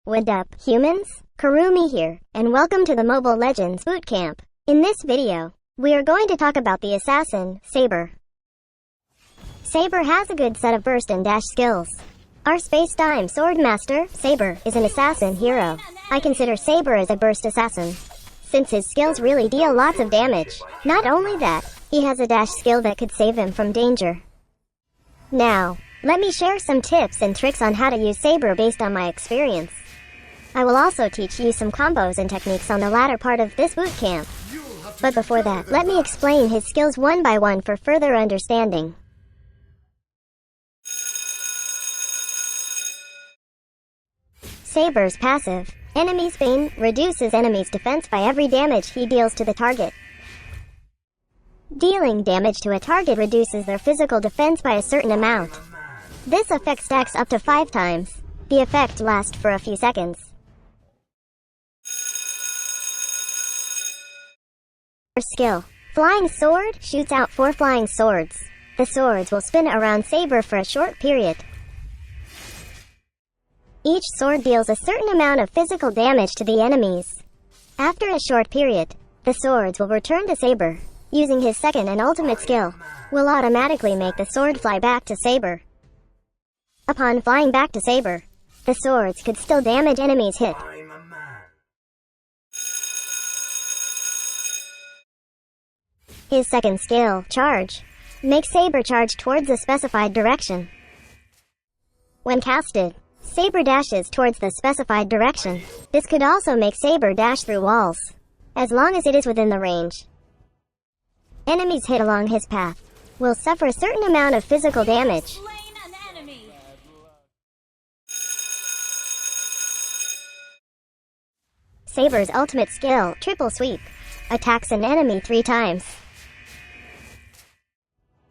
What up, humans? Kurumi here, and welcome to the Mobile Legends Bootcamp. In this video, we are going to talk about the assassin, Saber. Saber has a good set of burst and dash skills. Our Spacetime Swordmaster, Saber, is an assassin hero. I consider Saber as a burst assassin, since his skills really deal lots of damage. Not only that, he has a dash skill that could save him from danger. Now, let me share some tips and tricks on how to use Saber based on my experience. I will also teach you some combos and techniques on the latter part of this bootcamp. But before that, let me explain his skills one by one for further understanding. Saber's passive, Enemy's Bane, reduces enemy's defense by every damage he deals to the target. Dealing damage to a target reduces their physical defense by a certain amount. This effect stacks up to 5 times. The effect lasts for a few seconds. Skill. Flying Sword shoots out 4 flying swords. The swords will spin around Saber for a short period. Each sword deals a certain amount of physical damage to the enemies. After a short period, the swords will return to Saber. Using his second and ultimate skill, will automatically make the sword fly back to Saber. Upon flying back to Saber, the swords could still damage enemies hit. His second skill, Charge, makes Saber charge towards a specified direction. When casted, Saber dashes towards the specified direction. This could also make Saber dash through walls, as long as it is within the range. Enemies hit along his path will suffer a certain amount of physical damage. Saber's ultimate skill, Triple Sweep, attacks an enemy 3 times.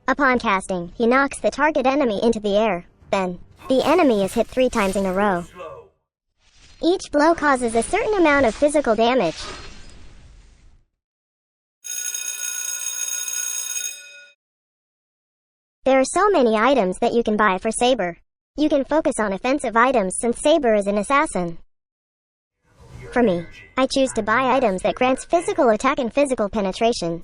Upon casting, he knocks the target enemy into the air. Then, the enemy is hit 3 times in a row. Each blow causes a certain amount of physical damage. There are so many items that you can buy for Saber. You can focus on offensive items since Saber is an assassin. For me, I choose to buy items that grants physical attack and physical penetration.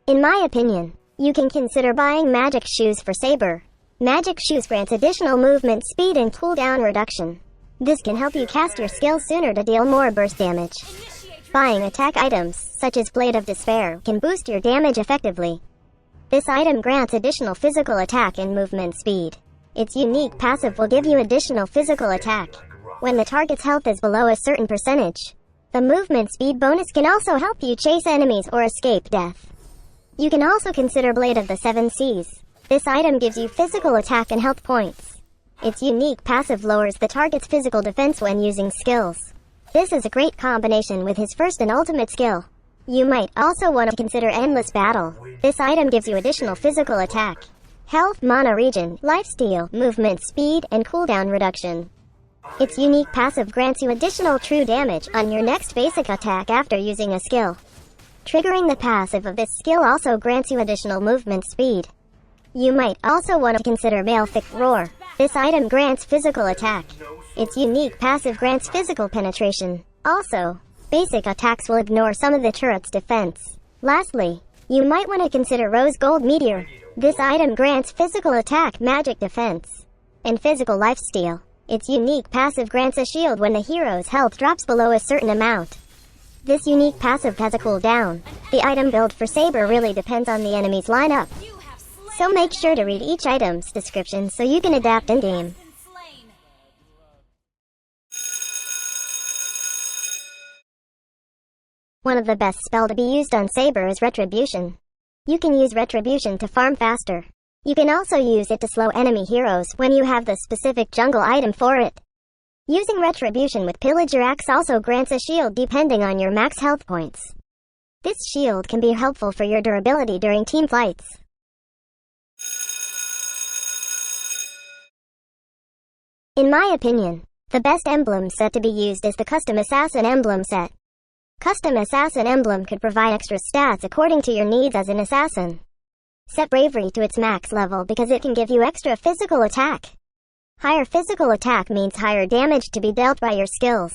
In my opinion, you can consider buying magic shoes for Saber. Magic shoes grants additional movement speed and cooldown reduction. This can help you cast your skills sooner to deal more burst damage. Buying attack items, such as Blade of Despair, can boost your damage effectively. This item grants additional physical attack and movement speed. Its unique passive will give you additional physical attack when the target's health is below a certain percentage. The movement speed bonus can also help you chase enemies or escape death. You can also consider Blade of the 7 Seas. This item gives you physical attack and health points. Its unique passive lowers the target's physical defense when using skills. This is a great combination with his first and ultimate skill. You might also want to consider Endless Battle. This item gives you additional physical attack, health, mana regen, lifesteal, movement speed, and cooldown reduction. Its unique passive grants you additional true damage on your next basic attack after using a skill. Triggering the passive of this skill also grants you additional movement speed. You might also want to consider Mythic Roar. This item grants physical attack. Its unique passive grants physical penetration. Also, basic attacks will ignore some of the turret's defense. Lastly, you might want to consider Rose Gold Meteor. This item grants physical attack, magic defense, and physical lifesteal. Its unique passive grants a shield when the hero's health drops below a certain amount. This unique passive has a cooldown. The item build for Saber really depends on the enemy's lineup, so make sure to read each item's description so you can adapt in-game. One of the best spells to be used on Saber is Retribution. You can use Retribution to farm faster. You can also use it to slow enemy heroes when you have the specific jungle item for it. Using Retribution with Pillager Axe also grants a shield depending on your max health points. This shield can be helpful for your durability during team fights. In my opinion, the best emblem set to be used is the Custom Assassin Emblem set. Custom Assassin Emblem could provide extra stats according to your needs as an assassin. Set Bravery to its max level because it can give you extra physical attack. Higher physical attack means higher damage to be dealt by your skills.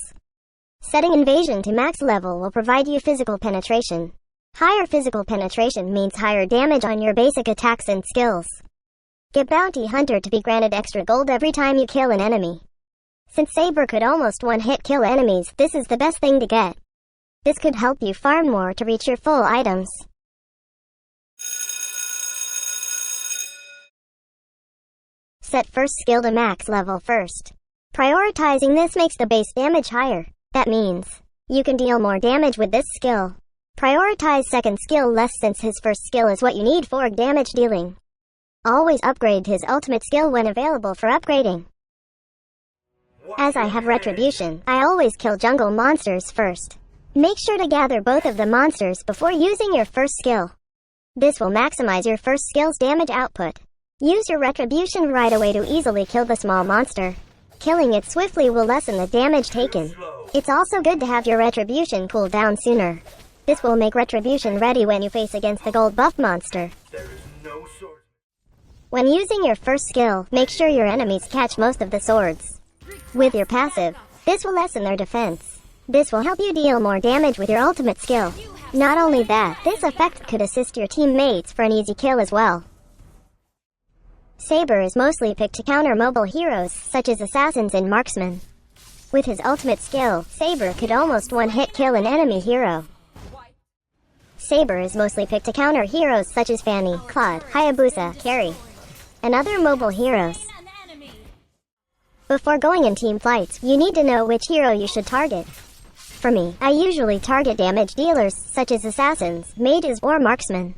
Setting invasion to max level will provide you physical penetration. Higher physical penetration means higher damage on your basic attacks and skills. Get Bounty Hunter to be granted extra gold every time you kill an enemy. Since Saber could almost one-hit kill enemies, this is the best thing to get. This could help you farm more to reach your full items. Set first skill to max level first. Prioritizing this makes the base damage higher. That means you can deal more damage with this skill. Prioritize second skill less since his first skill is what you need for damage dealing. Always upgrade his ultimate skill when available for upgrading. As I have retribution, I always kill jungle monsters first. Make sure to gather both of the monsters before using your first skill. This will maximize your first skill's damage output. Use your retribution right away to easily kill the small monster. Killing it swiftly will lessen the damage taken. It's also good to have your retribution cool down sooner. This will make retribution ready when you face against the gold buff monster. When using your first skill, make sure your enemies catch most of the swords. With your passive, this will lessen their defense. This will help you deal more damage with your ultimate skill. Not only that, this effect could assist your teammates for an easy kill as well. Saber is mostly picked to counter mobile heroes such as assassins and marksmen. With his ultimate skill, Saber could almost one-hit kill an enemy hero. Saber is mostly picked to counter heroes such as Fanny, Claude, Hayabusa, Carrie, and other mobile heroes. Before going in team fights, you need to know which hero you should target. For me, I usually target damage dealers such as assassins, mages, or marksmen.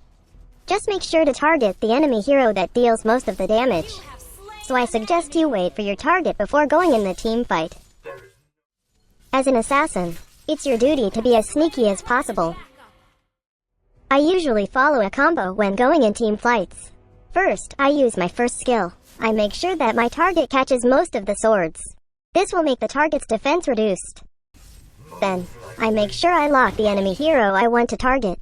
Just make sure to target the enemy hero that deals most of the damage. So I suggest you wait for your target before going in the team fight. As an assassin, it's your duty to be as sneaky as possible. I usually follow a combo when going in team fights. First, I use my first skill. I make sure that my target catches most of the swords. This will make the target's defense reduced. Then, I make sure I lock the enemy hero I want to target.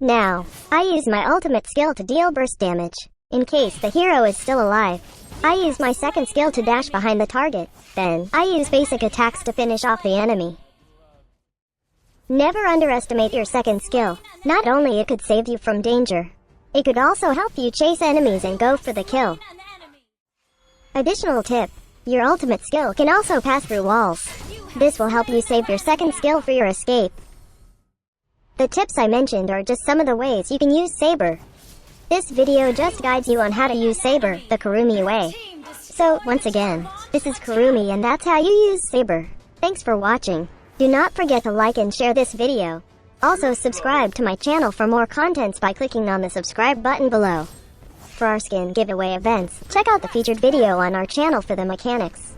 Now, I use my ultimate skill to deal burst damage. In case the hero is still alive, I use my second skill to dash behind the target. Then, I use basic attacks to finish off the enemy. Never underestimate your second skill. Not only it could save you from danger, it could also help you chase enemies and go for the kill. Additional tip, your ultimate skill can also pass through walls. This will help you save your second skill for your escape. The tips I mentioned are just some of the ways you can use Saber. This video just guides you on how to use Saber the Kurumi way. So, once again, this is Kurumi and that's how you use Saber. Thanks for watching. Do not forget to like and share this video. Also subscribe to my channel for more contents by clicking on the subscribe button below. For our skin giveaway events, check out the featured video on our channel for the mechanics.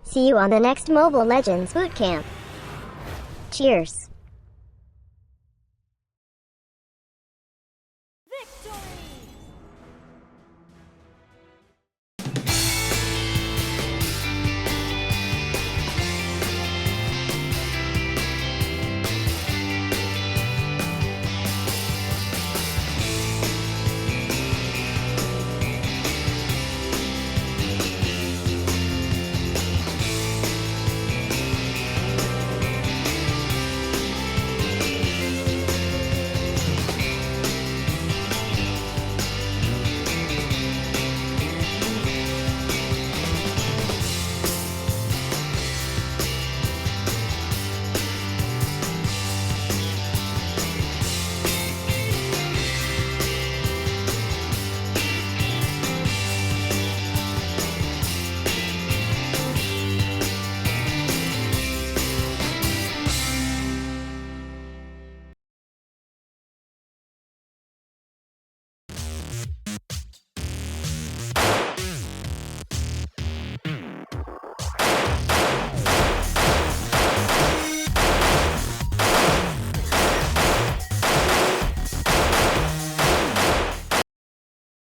See you on the next Mobile Legends Bootcamp. Cheers! Victory!